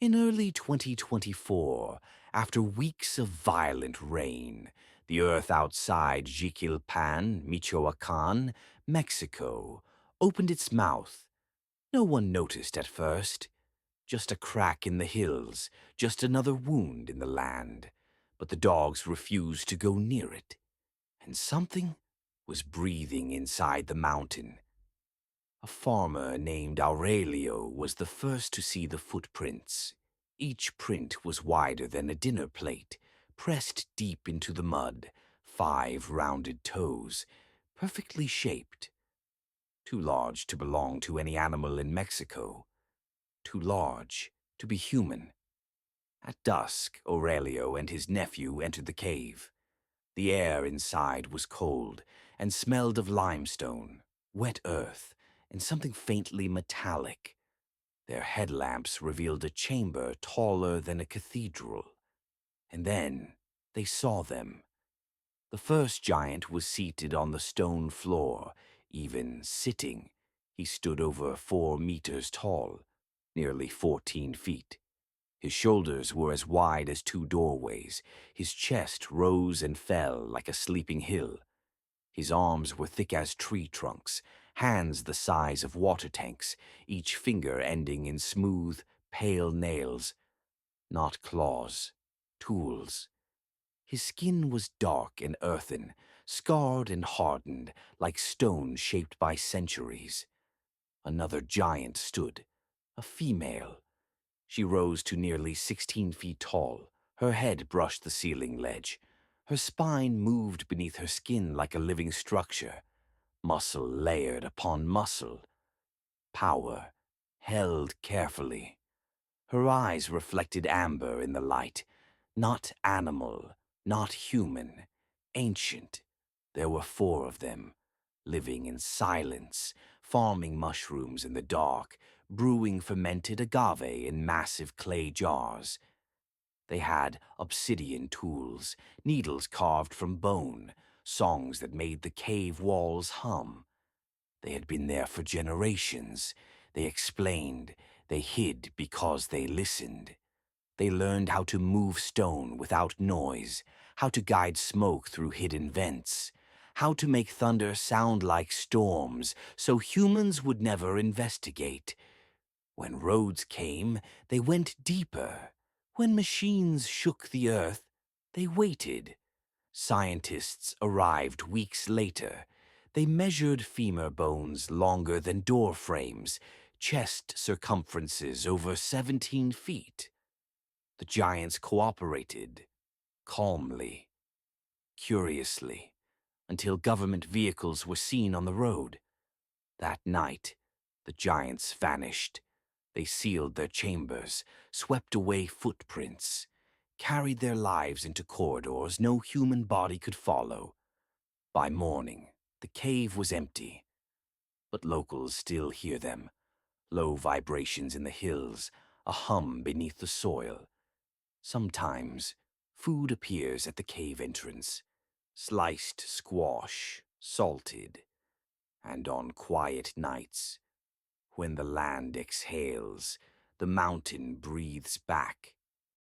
In early 2024, after weeks of violent rain, the earth outside Jiquilpan, Michoacán, Mexico, opened its mouth. No one noticed at first. Just a crack in the hills, just another wound in the land. But the dogs refused to go near it. And something was breathing inside the mountain. A farmer named Aurelio was the first to see the footprints. Each print was wider than a dinner plate, pressed deep into the mud, 5 rounded toes, perfectly shaped. Too large to belong to any animal in Mexico. Too large to be human. At dusk, Aurelio and his nephew entered the cave. The air inside was cold and smelled of limestone, wet earth, and something faintly metallic. Their headlamps revealed a chamber taller than a cathedral. And then they saw them. The first giant was seated on the stone floor, even sitting. He stood over 4 meters tall, nearly 14 feet. His shoulders were as wide as 2 doorways. His chest rose and fell like a sleeping hill. His arms were thick as tree trunks, hands the size of water tanks, each finger ending in smooth, pale nails. Not claws, tools. His skin was dark and earthen, scarred and hardened, like stone shaped by centuries. Another giant stood, a female. She rose to nearly 16 feet tall. Her head brushed the ceiling ledge. Her spine moved beneath her skin like a living structure. Muscle layered upon muscle. Power, held carefully. Her eyes reflected amber in the light. Not animal, not human. Ancient. There were 4 of them, living in silence, farming mushrooms in the dark, brewing fermented agave in massive clay jars. They had obsidian tools, needles carved from bone, songs that made the cave walls hum. They had been there for generations. They explained. They hid because they listened. They learned how to move stone without noise, how to guide smoke through hidden vents, how to make thunder sound like storms so humans would never investigate. When roads came, they went deeper. When machines shook the earth, they waited. Scientists arrived weeks later. They measured femur bones longer than door frames, chest circumferences over 17 feet. The giants cooperated, calmly, curiously, until government vehicles were seen on the road. That night, the giants vanished. They sealed their chambers, swept away footprints, carried their lives into corridors no human body could follow. By morning, the cave was empty, but locals still hear them. Low vibrations in the hills, a hum beneath the soil. Sometimes, food appears at the cave entrance. Sliced squash, salted. And on quiet nights, when the land exhales, the mountain breathes back.